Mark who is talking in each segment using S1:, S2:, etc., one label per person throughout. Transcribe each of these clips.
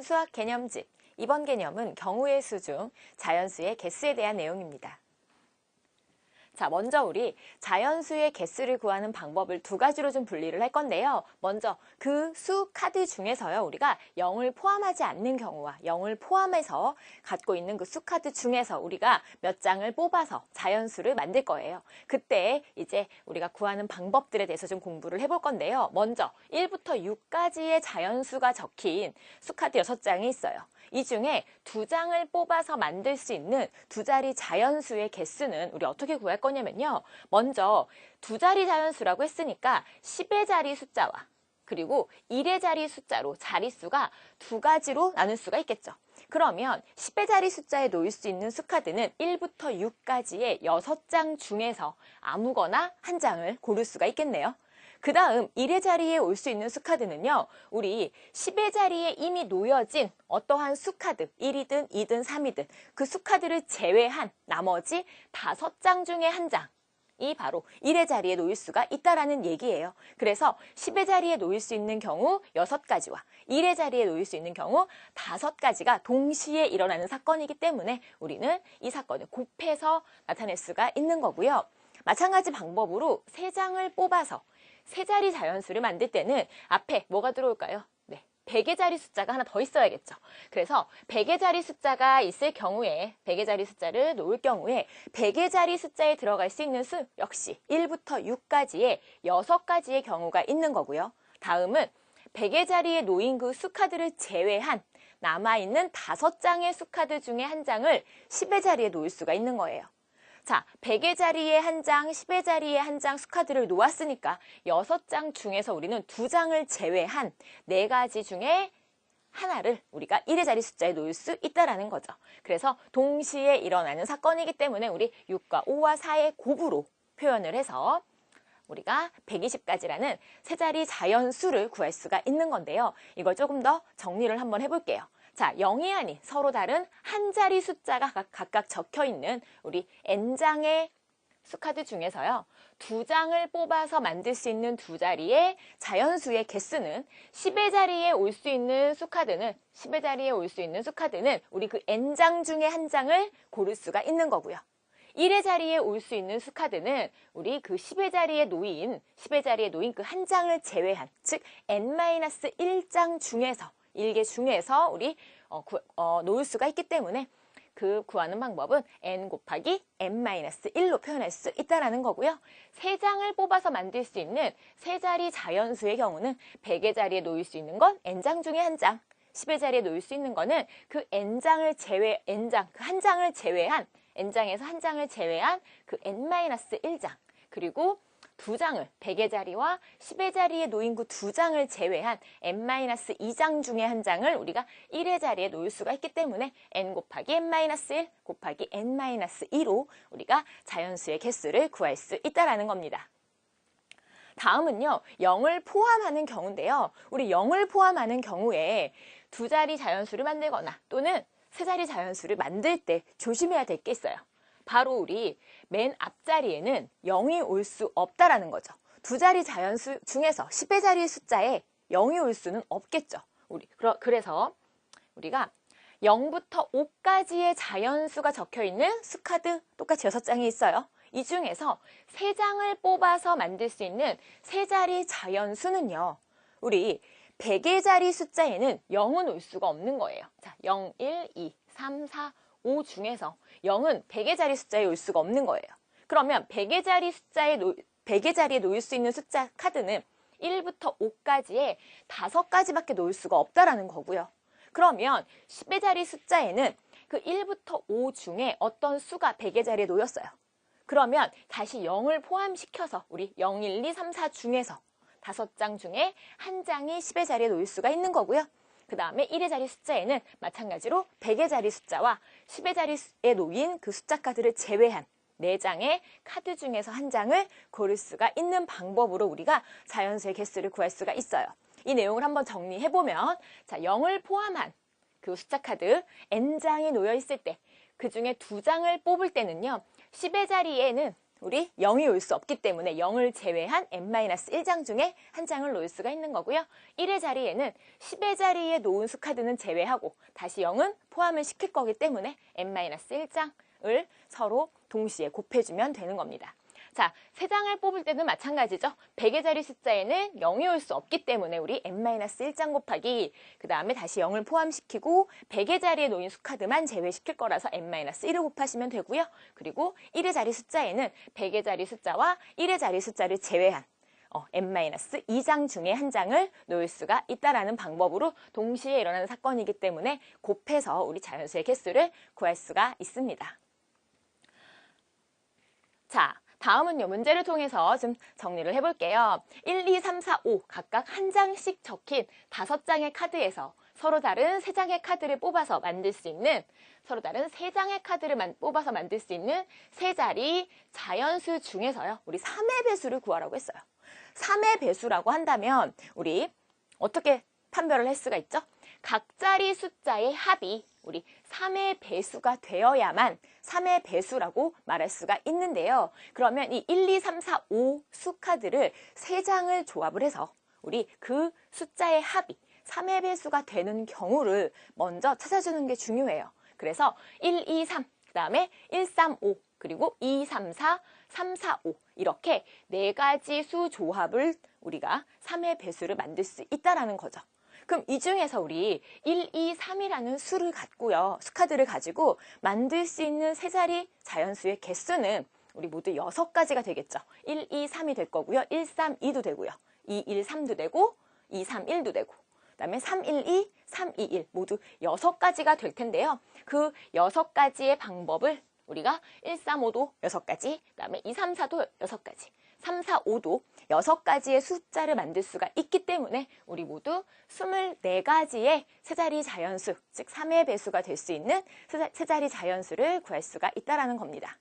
S1: 수학 개념집. 이번 개념은 경우의 수 중 자연수의 개수에 대한 내용입니다. 자, 먼저 우리 자연수의 개수를 구하는 방법을 두 가지로 좀 분리를 할 건데요. 먼저 그 수 카드 중에서요. 우리가 0을 포함하지 않는 경우와 0을 포함해서 갖고 있는 그 수 카드 중에서 우리가 몇 장을 뽑아서 자연수를 만들 거예요. 그때 이제 우리가 구하는 방법들에 대해서 좀 공부를 해볼 건데요. 먼저 1부터 6까지의 자연수가 적힌 수 카드 6장이 있어요. 이 중에 2장을 뽑아서 만들 수 있는 두 자리 자연수의 개수는 우리 어떻게 구할 거냐면요. 먼저 두 자리 자연수라고 했으니까 10의 자리 숫자와 그리고 1의 자리 숫자로 자릿수가 두 가지로 나눌 수가 있겠죠. 그러면 10의 자리 숫자에 놓일 수 있는 수카드는 1부터 6까지의 6장 중에서 아무거나 한 장을 고를 수가 있겠네요. 그 다음 1의 자리에 올 수 있는 수카드는요. 우리 10의 자리에 이미 놓여진 어떠한 수카드 1이든 2든 3이든 그 수카드를 제외한 나머지 5장 중에 한 장이 바로 1의 자리에 놓일 수가 있다라는 얘기예요. 그래서 10의 자리에 놓일 수 있는 경우 6가지와 1의 자리에 놓일 수 있는 경우 5가지가 동시에 일어나는 사건이기 때문에 우리는 이 사건을 곱해서 나타낼 수가 있는 거고요. 마찬가지 방법으로 3장을 뽑아서 세 자리 자연수를 만들 때는 앞에 뭐가 들어올까요? 네, 100의 자리 숫자가 하나 더 있어야겠죠. 그래서 100의 자리 숫자가 있을 경우에 100의 자리 숫자를 놓을 경우에 100의 자리 숫자에 들어갈 수 있는 수 역시 1부터 6까지의 6가지의 경우가 있는 거고요. 다음은 100의 자리에 놓인 그 수카드를 제외한 남아있는 5장의 수카드 중에 한 장을 10의 자리에 놓을 수가 있는 거예요. 자, 100의 자리에 한 장, 10의 자리에 한 장 수카드를 놓았으니까 6장 중에서 우리는 2장을 제외한 4가지 중에 하나를 우리가 1의 자리 숫자에 놓을 수 있다라는 거죠. 그래서 동시에 일어나는 사건이기 때문에 우리 6과 5와 4의 곱으로 표현을 해서 우리가 120가지라는 세 자리 자연수를 구할 수가 있는 건데요. 이걸 조금 더 정리를 한번 해볼게요. 자, 0이 아닌 서로 다른 한 자리 숫자가 각각 적혀있는 우리 n장의 수카드 중에서요. 2장을 뽑아서 만들 수 있는 두 자리의 자연수의 개수는 10의 자리에 올 수 있는 수카드는 우리 그 n장 중에 한 장을 고를 수가 있는 거고요. 1의 자리에 올 수 있는 수카드는 우리 그 10의 자리에 놓인 그 한 장을 제외한 즉 n-1장 중에서 1개 중에서 우리 놓을 수가 있기 때문에 그 구하는 방법은 n 곱하기 n-1로 표현할 수 있다는 거고요. 3장을 뽑아서 만들 수 있는 세 자리 자연수의 경우는 100의 자리에 놓일 수 있는 건 n장 중에 한 장, 10의 자리에 놓일 수 있는 거는 그 n장을 제외한 n장에서 한 장을 제외한 그 n-1장 그리고 2장을 100의 자리와 10의 자리에 놓인 그 2장을 제외한 n-2장 중에 한 장을 우리가 1의 자리에 놓을 수가 있기 때문에 n 곱하기 n-1 곱하기 n-2로 우리가 자연수의 개수를 구할 수 있다는 겁니다. 다음은요. 0을 포함하는 경우인데요. 우리 0을 포함하는 경우에 두 자리 자연수를 만들거나 또는 세 자리 자연수를 만들 때 조심해야 될 게 있어요. 바로 우리 맨 앞자리에는 0이 올 수 없다라는 거죠. 두 자리 자연수 중에서 10의 자리 숫자에 0이 올 수는 없겠죠. 그래서 우리가 0부터 5까지의 자연수가 적혀있는 수카드 똑같이 6장이 있어요. 이 중에서 3장을 뽑아서 만들 수 있는 세 자리 자연수는요. 우리 100의 자리 숫자에는 0은 올 수가 없는 거예요. 자, 0, 1, 2, 3, 4, 5 중에서 0은 100의 자리 숫자에 올 수가 없는 거예요. 그러면 100의 자리에 놓일 수 있는 숫자 카드는 1부터 5까지에 5가지밖에 놓을 수가 없다라는 거고요. 그러면 10의 자리 숫자에는 그 1부터 5 중에 어떤 수가 100의 자리에 놓였어요. 그러면 다시 0을 포함시켜서 우리 0, 1, 2, 3, 4 중에서 5장 중에 한 장이 10의 자리에 놓일 수가 있는 거고요. 그 다음에 1의 자리 숫자에는 마찬가지로 100의 자리 숫자와 10의 자리에 놓인 그 숫자 카드를 제외한 4장의 카드 중에서 한 장을 고를 수가 있는 방법으로 우리가 자연수의 개수를 구할 수가 있어요. 이 내용을 한번 정리해보면 자, 0을 포함한 그 숫자 카드 n장이 놓여 있을 때 그 중에 2장을 뽑을 때는요. 10의 자리에는 우리 0이 올 수 없기 때문에 0을 제외한 n-1장 중에 한 장을 놓을 수가 있는 거고요. 1의 자리에는 10의 자리에 놓은 수카드는 제외하고 다시 0은 포함을 시킬 거기 때문에 n-1장을 서로 동시에 곱해주면 되는 겁니다. 자, 3장을 뽑을 때는 마찬가지죠. 100의 자리 숫자에는 0이 올 수 없기 때문에 우리 n-1장 곱하기 그 다음에 다시 0을 포함시키고 100의 자리에 놓인 수카드만 제외시킬 거라서 n-1을 곱하시면 되고요. 그리고 1의 자리 숫자에는 100의 자리 숫자와 1의 자리 숫자를 제외한 n-2장 중에 한 장을 놓을 수가 있다라는 방법으로 동시에 일어나는 사건이기 때문에 곱해서 우리 자연수의 개수를 구할 수가 있습니다. 자, 다음은요, 문제를 통해서 좀 정리를 해볼게요. 1, 2, 3, 4, 5 각각 한 장씩 적힌 5장의 카드에서 서로 다른 3장의 카드를 뽑아서 만들 수 있는 서로 다른 3장의 카드를 뽑아서 만들 수 있는 3자리 자연수 중에서요, 우리 3의 배수를 구하라고 했어요. 3의 배수라고 한다면 우리 어떻게 판별을 할 수가 있죠? 각 자리 숫자의 합이 우리 3의 배수가 되어야만 3의 배수라고 말할 수가 있는데요. 그러면 이 1, 2, 3, 4, 5 수카드를 3장을 조합을 해서 우리 그 숫자의 합이 3의 배수가 되는 경우를 먼저 찾아주는 게 중요해요. 그래서 1, 2, 3, 그 다음에 1, 3, 5, 그리고 2, 3, 4, 3, 4, 5 이렇게 4가지 수 조합을 우리가 3의 배수를 만들 수 있다는 거죠. 그럼 이 중에서 우리 1, 2, 3이라는 수를 갖고요. 수카드를 가지고 만들 수 있는 3자리 자연수의 개수는 우리 모두 6가지가 되겠죠. 1, 2, 3이 될 거고요. 1, 3, 2도 되고요. 2, 1, 3도 되고 2, 3, 1도 되고 그 다음에 3, 1, 2, 3, 2, 1 모두 6가지가 될 텐데요. 그 6가지의 방법을 우리가 1, 3, 5도 6가지, 그 다음에 2, 3, 4도 6가지, 3, 4, 5도 6가지의 숫자를 만들 수가 있기 때문에 우리 모두 24가지의 세자리 자연수, 즉 3의 배수가 될 수 있는 세자리 자연수를 구할 수가 있다는 겁니다.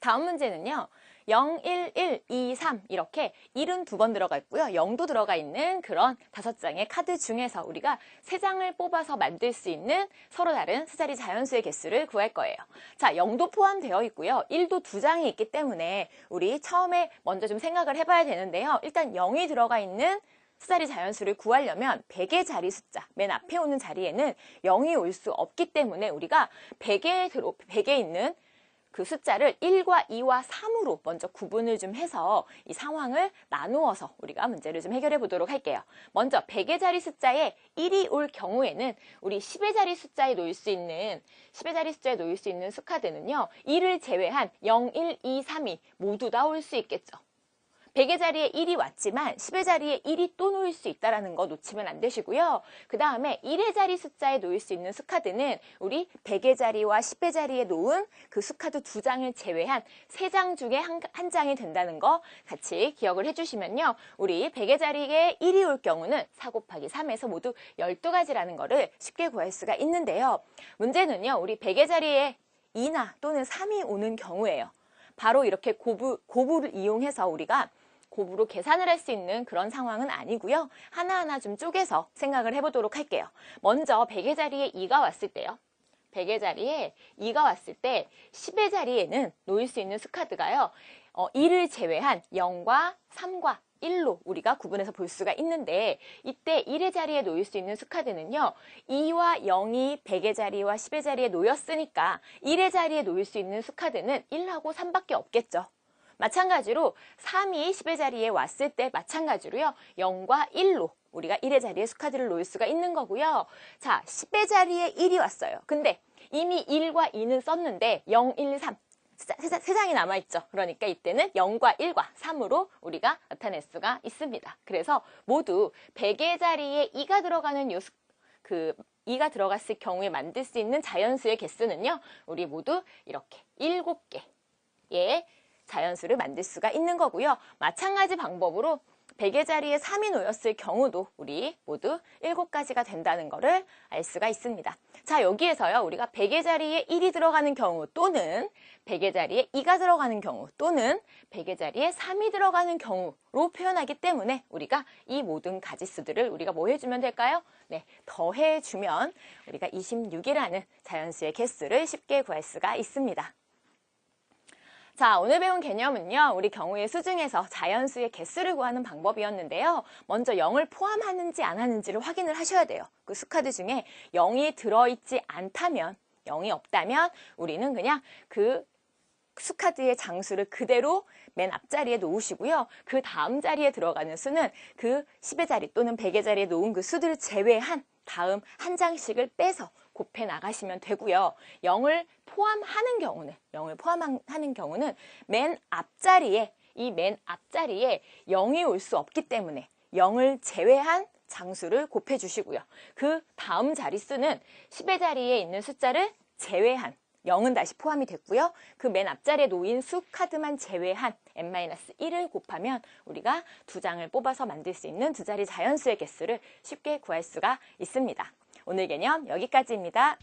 S1: 다음 문제는요. 0, 1, 1, 2, 3 이렇게 1은 2번 들어가 있고요. 0도 들어가 있는 그런 5장의 카드 중에서 우리가 3장을 뽑아서 만들 수 있는 서로 다른 세자리 자연수의 개수를 구할 거예요. 자, 0도 포함되어 있고요. 1도 2장이 있기 때문에 우리 처음에 먼저 좀 생각을 해봐야 되는데요. 일단 0이 들어가 있는 수자리 자연수를 구하려면 100의 자리 숫자, 맨 앞에 오는 자리에는 0이 올 수 없기 때문에 우리가 100에 있는 그 숫자를 1과 2와 3으로 먼저 구분을 좀 해서 이 상황을 나누어서 우리가 문제를 좀 해결해 보도록 할게요. 먼저 100의 자리 숫자에 1이 올 경우에는 우리 10의 자리 숫자에 놓일 수 있는 10의 자리 숫자에 놓일 수 있는 수카드는요. 1을 제외한 0, 1, 2, 3이 모두 다 올 수 있겠죠. 100의 자리에 1이 왔지만 10의 자리에 1이 또 놓일 수 있다는 거 놓치면 안 되시고요. 그 다음에 1의 자리 숫자에 놓일 수 있는 수카드는 우리 100의 자리와 10의 자리에 놓은 그 수카드 2장을 제외한 3장 중에 한 장이 된다는 거 같이 기억을 해주시면요. 우리 100의 자리에 1이 올 경우는 4 곱하기 3에서 모두 12가지라는 거를 쉽게 구할 수가 있는데요. 문제는요. 우리 100의 자리에 2나 또는 3이 오는 경우예요. 바로 이렇게 고부를 이용해서 우리가 곱으로 계산을 할 수 있는 그런 상황은 아니고요. 하나하나 좀 쪼개서 생각을 해보도록 할게요. 먼저 100의 자리에 2가 왔을 때요. 100의 자리에 2가 왔을 때 10의 자리에는 놓일 수 있는 수카드가요. 2를 제외한 0과 3과 1로 우리가 구분해서 볼 수가 있는데 이때 1의 자리에 놓일 수 있는 수카드는요. 2와 0이 100의 자리와 10의 자리에 놓였으니까 1의 자리에 놓일 수 있는 수카드는 1하고 3밖에 없겠죠. 마찬가지로 3이 10의 자리에 왔을 때 마찬가지로요. 0과 1로 우리가 1의 자리에 수카드를 놓을 수가 있는 거고요. 자, 10의 자리에 1이 왔어요. 근데 이미 1과 2는 썼는데 0, 1, 3 세 장이 남아있죠. 그러니까 이때는 0과 1과 3으로 우리가 나타낼 수가 있습니다. 그래서 모두 100의 자리에 2가 들어가는 2가 들어갔을 경우에 만들 수 있는 자연수의 개수는요. 우리 모두 이렇게 7개의 자연수를 만들 수가 있는 거고요. 마찬가지 방법으로 100의 자리에 3이 놓였을 경우도 우리 모두 7가지가 된다는 것을 알 수가 있습니다. 자, 여기에서요. 우리가 100의 자리에 1이 들어가는 경우 또는 100의 자리에 2가 들어가는 경우 또는 100의 자리에 3이 들어가는 경우로 표현하기 때문에 우리가 이 모든 가지수들을 우리가 뭐 해주면 될까요? 네, 더해주면 우리가 26이라는 자연수의 개수를 쉽게 구할 수가 있습니다. 자, 오늘 배운 개념은요, 우리 경우의 수 중에서 자연수의 개수를 구하는 방법이었는데요. 먼저 0을 포함하는지 안 하는지를 확인을 하셔야 돼요. 그 수카드 중에 0이 들어있지 않다면, 0이 없다면 우리는 그냥 그 수카드의 장수를 그대로 맨 앞자리에 놓으시고요. 그 다음 자리에 들어가는 수는 그 10의 자리 또는 100의 자리에 놓은 그 수들을 제외한 다음 한 장씩을 빼서 곱해 나가시면 되고요. 0을 포함하는 경우는 맨 앞자리에, 이 맨 앞자리에 0이 올 수 없기 때문에 0을 제외한 장수를 곱해 주시고요. 그 다음 자릿수는 10의 자리에 있는 숫자를 제외한 0은 다시 포함이 됐고요. 그 맨 앞자리에 놓인 수 카드만 제외한 n-1을 곱하면 우리가 두 장을 뽑아서 만들 수 있는 두 자리 자연수의 개수를 쉽게 구할 수가 있습니다. 오늘 개념 여기까지입니다.